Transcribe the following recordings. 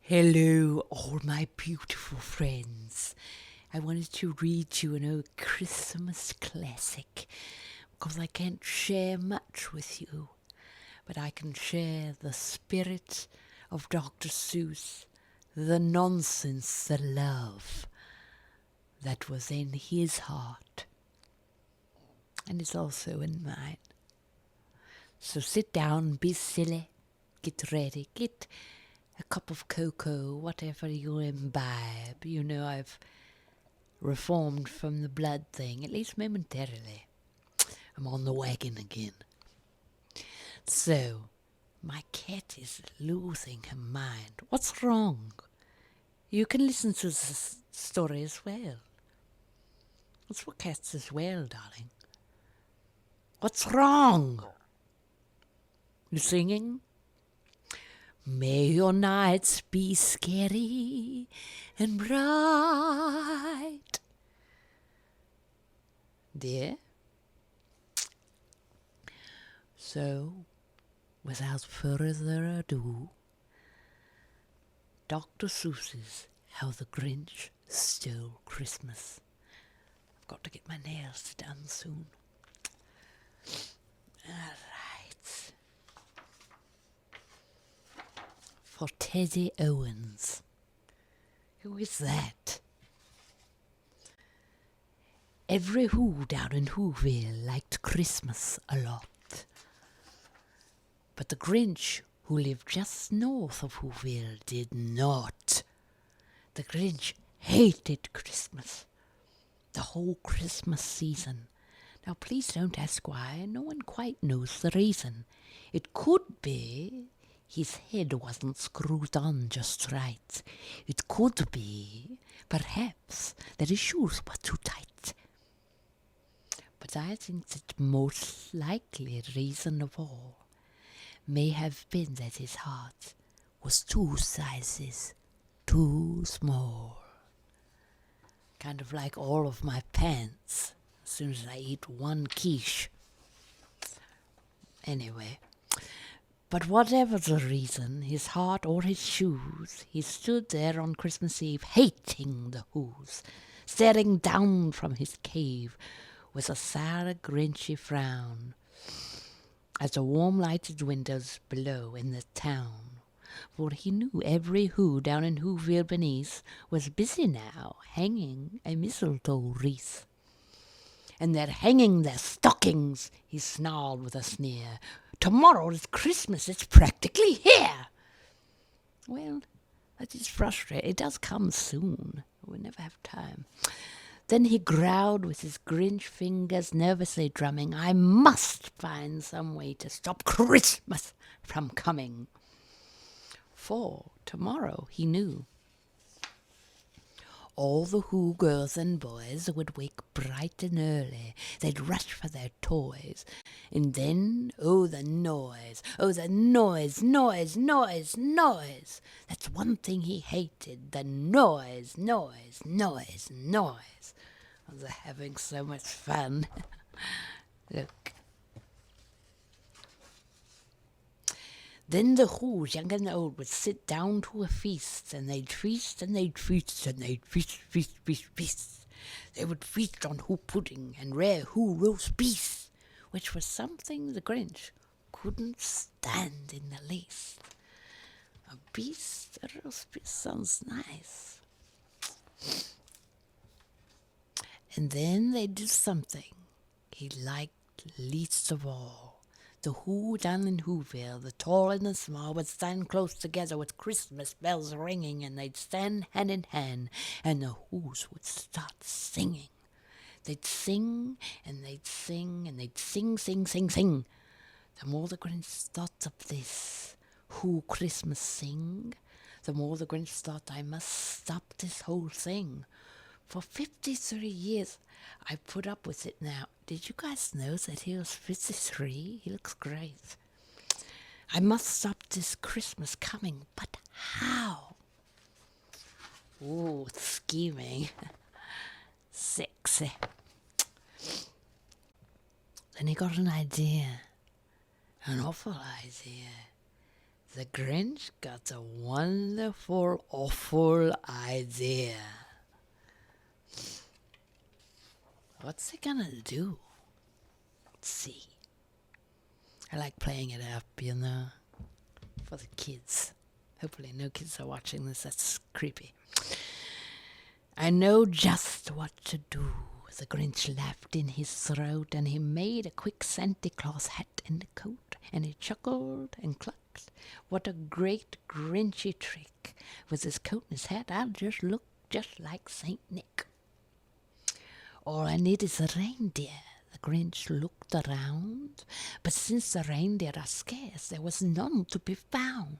Hello, all my beautiful friends. I wanted to read you an old Christmas classic because I can't share much with you, but I can share the spirit of Dr. Suess, the nonsense, the love that was in his heart, and it's also in mine. So sit down, be silly, get ready, get a cup of cocoa, whatever you imbibe. You know I've reformed from the blood thing, at least momentarily. I'm on the wagon again. So, my cat is losing her mind. What's wrong? You can listen to the story as well. It's for cats as well, darling. What's wrong? You singing? May your nights be scary and bright. Dear? So, without further ado, Dr. Seuss's How the Grinch Stole Christmas. I've got to get my nails done soon. All right. For Teddy Owens. Who is that? Every Who down in Whoville liked Christmas a lot. But the Grinch, who lived just north of Whoville, did not. The Grinch hated Christmas. The whole Christmas season. Now please don't ask why, no one quite knows the reason. It could be his head wasn't screwed on just right. It could be, perhaps, that his shoes were too tight. But I think the most likely reason of all may have been that his heart was 2 sizes too small. Kind of like all of my pants as soon as I eat one quiche. Anyway. But whatever the reason, his heart or his shoes, he stood there on Christmas Eve, hating the Whos, staring down from his cave with a sour, grinchy frown at the warm-lighted windows below in the town. For he knew every Who down in Whoville beneath was busy now hanging a mistletoe wreath. And they're hanging their stockings, he snarled with a sneer. Tomorrow is Christmas, it's practically here. Well, that is frustrating. It does come soon. We never have time. Then he growled with his Grinch fingers nervously drumming, I must find some way to stop Christmas from coming. For tomorrow, he knew, all the Who girls and boys would wake bright and early. They'd rush for their toys. And then, oh, the noise. Oh, the noise, noise, noise, noise. That's one thing he hated, the noise, noise, noise, noise. I was having so much fun. Look. Then the Who's, young and old, would sit down to a feast, and they'd feast, and they'd feast, and they'd feast, feast, feast, feast. They would feast on Who pudding and rare Who roast beef, which was something the Grinch couldn't stand in the least. A roast beef sounds nice. And then they'd do something he liked least of all. The Who down in Whoville, the tall and the small, would stand close together with Christmas bells ringing, and they'd stand hand in hand, and the Whos would start singing. They'd sing, and they'd sing, and they'd sing, sing, sing, sing. The more the Grinch thought of this Who Christmas sing, the more the Grinch thought, I must stop this whole thing. For 53 years, I put up with it now. Did you guys know that he was 53? He looks great. I must stop this Christmas coming, but how? Ooh, scheming. Sexy. Then he got an idea. An awful idea. The Grinch got a wonderful, awful idea. What's he gonna do? Let's see. I like playing it up, for the kids. Hopefully no kids are watching this. That's creepy. I know just what to do. The Grinch laughed in his throat, and he made a quick Santa Claus hat and coat, and he chuckled and clucked. What a great Grinchy trick. With his coat and his hat, I'll just look just like Saint Nick. All I need is a reindeer. The Grinch looked around, but since the reindeer are scarce, there was none to be found.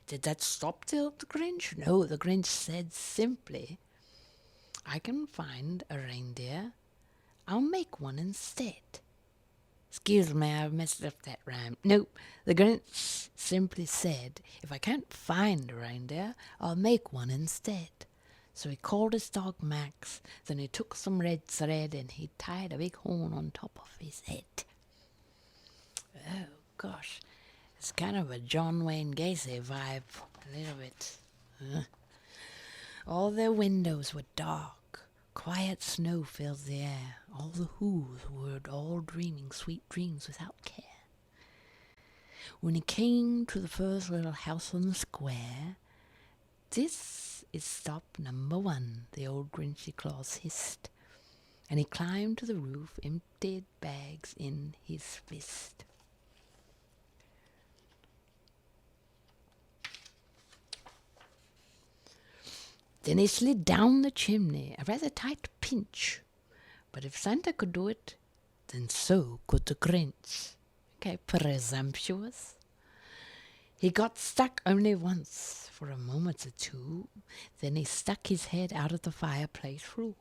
Did that stop the Grinch? No, the Grinch said simply, I can find a reindeer. I'll make one instead. Excuse me, I messed up that rhyme. Nope, the Grinch simply said, if I can't find a reindeer, I'll make one instead. So he called his dog Max, then he took some red thread and he tied a big horn on top of his head. Oh, gosh. It's kind of a John Wayne Gacy vibe, a little bit. All their windows were dark. Quiet snow filled the air. All the Who's were all dreaming sweet dreams without care. When he came to the first little house on the square, this is stop number 1, the old Grinchy Claus hissed. And he climbed to the roof, emptied bags in his fist. Then he slid down the chimney, a rather tight pinch. But if Santa could do it, then so could the Grinch. Okay, presumptuous. He got stuck only once, for a moment or two. Then he stuck his head out of the fireplace through,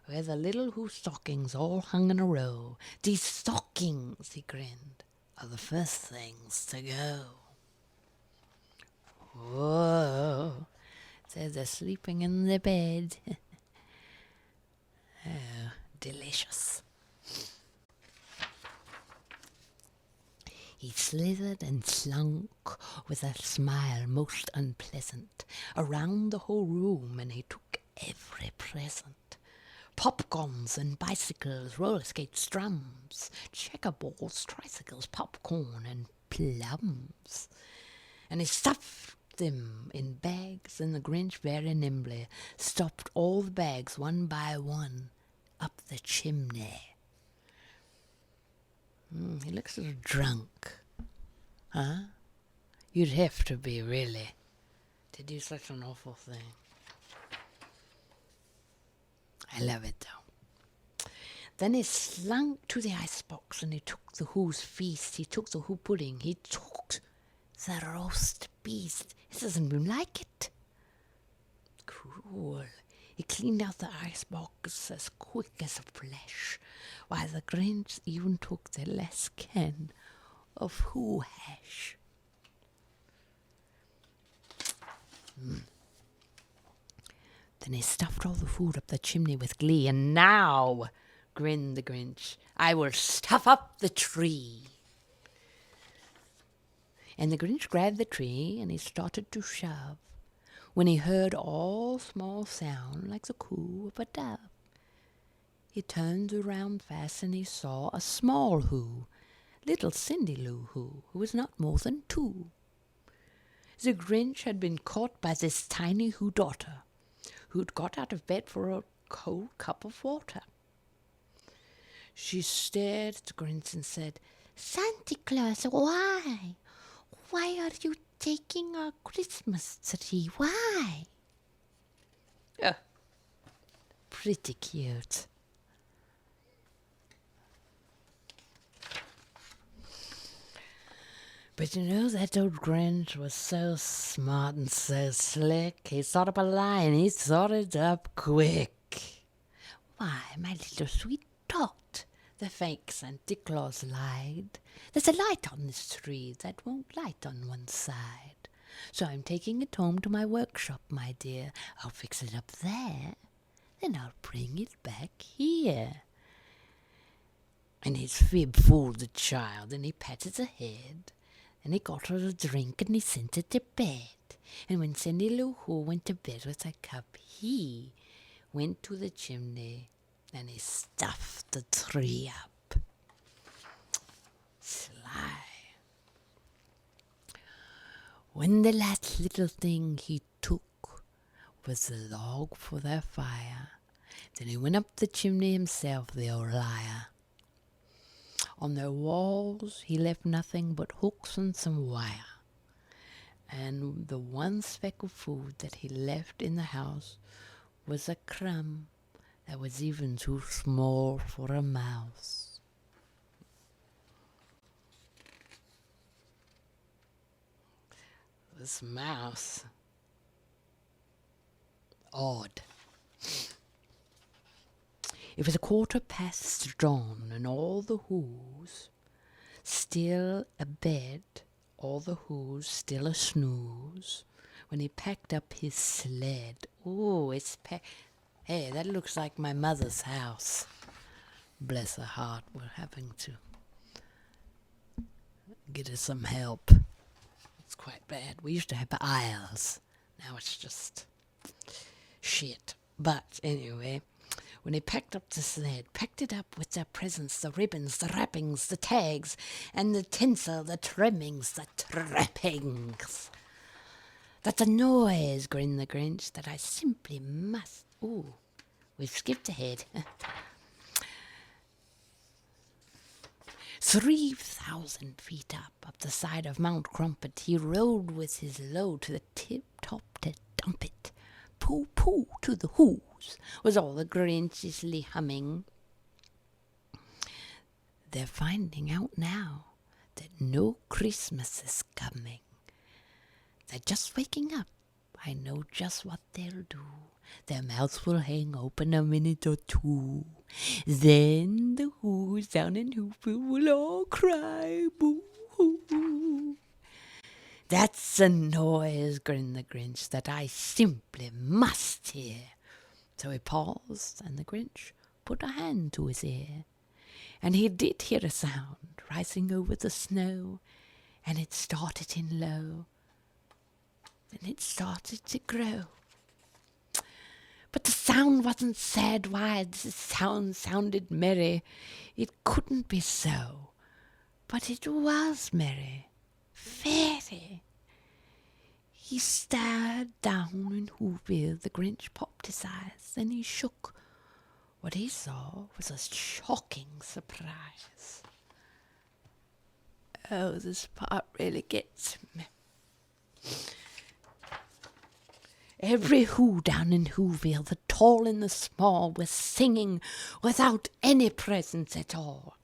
where the little Who stockings all hung in a row. These stockings, he grinned, are the first things to go. Whoa. Says they're sleeping in the bed. Oh, delicious. He slithered and slunk with a smile most unpleasant around the whole room, and he took every present. Popguns and bicycles, roller skates, drums, checkerballs, tricycles, popcorn and plums. And he stuffed them in bags, and the Grinch very nimbly stopped all the bags one by one up the chimney. He looks a little drunk. Huh? You'd have to be, really, to do such an awful thing. I love it, though. Then he slunk to the icebox, and he took the Who's feast. He took the Who pudding. He took the roast beast. It doesn't even like it. Cruel. He cleaned out the icebox as quick as a flash, while the Grinch even took the last can of Who hash. Then he stuffed all the food up the chimney with glee, and now, grinned the Grinch, I will stuff up the tree. And the Grinch grabbed the tree, and he started to shove, when he heard all small sound like the coo of a dove. He turned around fast, and he saw a small Who, little Cindy Lou Who was not more than 2. The Grinch had been caught by this tiny Who daughter, who'd got out of bed for a cold cup of water. She stared at the Grinch and said, Santa Claus, why? Why are you taking our Christmas tree? Why? Oh, pretty cute. But that old Grinch was so smart and so slick. He thought up a lie, and he thought it up quick. Why, my little sweet tot, the fake Santa Claus lied. There's a light on this tree that won't light on one side. So I'm taking it home to my workshop, my dear. I'll fix it up there, then I'll bring it back here. And his fib fooled the child, and he patted her head, and he got her a drink and he sent her to bed. And when Cindy Lou Who went to bed with a cup, he went to the chimney and he stuffed the tree up. Sly. When the last little thing he took was the log for their fire, then he went up the chimney himself, the old liar. On their walls he left nothing but hooks and some wire. And the one speck of food that he left in the house was a crumb that was even too small for a mouse. This mouse, odd. It was 1:15 dawn, and all the Who's still abed, all the Who's still a snooze, when he packed up his sled. Ooh, hey, that looks like my mother's house. Bless her heart, we're having to get her some help. It's quite bad. We used to have aisles. Now it's just shit. But anyway, when he packed up the sled, packed it up with the presents, the ribbons, the wrappings, the tags, and the tinsel, the trimmings, the trappings. That's a noise, grinned the Grinch, that I simply must. Ooh, we've skipped ahead. 3,000 feet up the side of Mount Crumpet, he rode with his load to the tip-top to dump it. Pooh-pooh to the Who's was all the Grinchishly humming. They're finding out now that no Christmas is coming. They're just waking up. I know just what they'll do. Their mouths will hang open a minute or two. Then the Who's down in Whoville will all cry, boo-hoo. That's a noise, grinned the Grinch, that I simply must hear. So he paused, and the Grinch put a hand to his ear. And he did hear a sound rising over the snow, and it started in low. Then it started to grow. But the sound wasn't sad, why, the sound sounded merry. It couldn't be so, but it was merry, very. He stared down in Whoville, the Grinch popped his eyes, then he shook. What he saw was a shocking surprise. Oh, this part really gets me. Every Who down in Whoville, the tall and the small, was singing without any presents at all.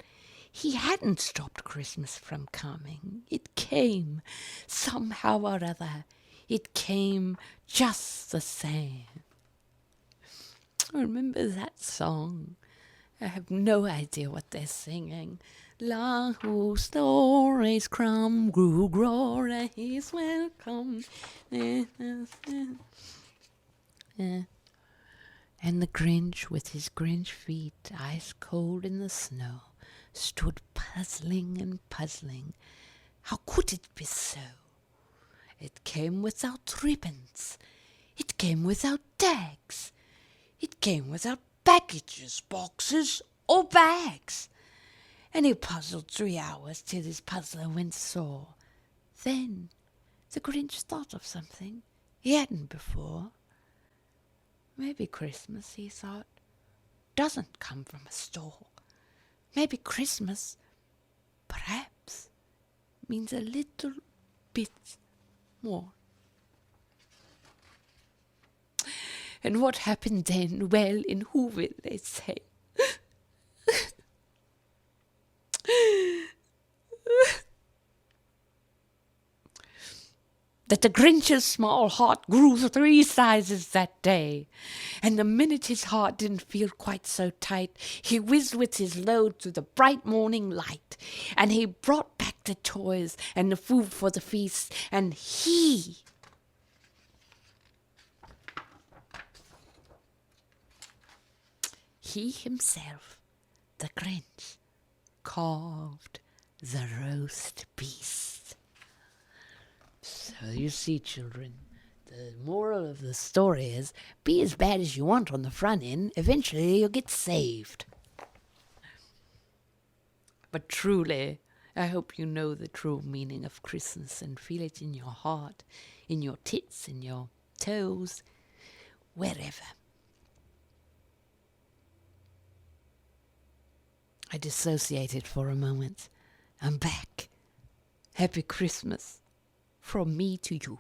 He hadn't stopped Christmas from coming. It came, somehow or other. It came just the same. Remember that song? I have no idea what they're singing. Long whose stories crumb, grew glory, he's welcome. And the Grinch, with his Grinch feet ice cold in the snow, stood puzzling and puzzling. How could it be so? It came without ribbons. It came without tags. It came without packages, boxes, or bags. And he puzzled 3 hours till his puzzler went sore. Then the Grinch thought of something he hadn't before. Maybe Christmas, he thought, doesn't come from a store. Maybe Christmas, perhaps, means a little bit more. And what happened then? Well, in Whoville, they say, that the Grinch's small heart grew 3 sizes that day. And the minute his heart didn't feel quite so tight, he whizzed with his load through the bright morning light. And he brought back the toys and the food for the feast. And he himself, the Grinch, carved the roast beast. So you see, children, the moral of the story is be as bad as you want on the front end. Eventually you'll get saved. But truly, I hope you know the true meaning of Christmas and feel it in your heart, in your tits, in your toes, wherever. I dissociated for a moment. I'm back. Happy Christmas from me to you.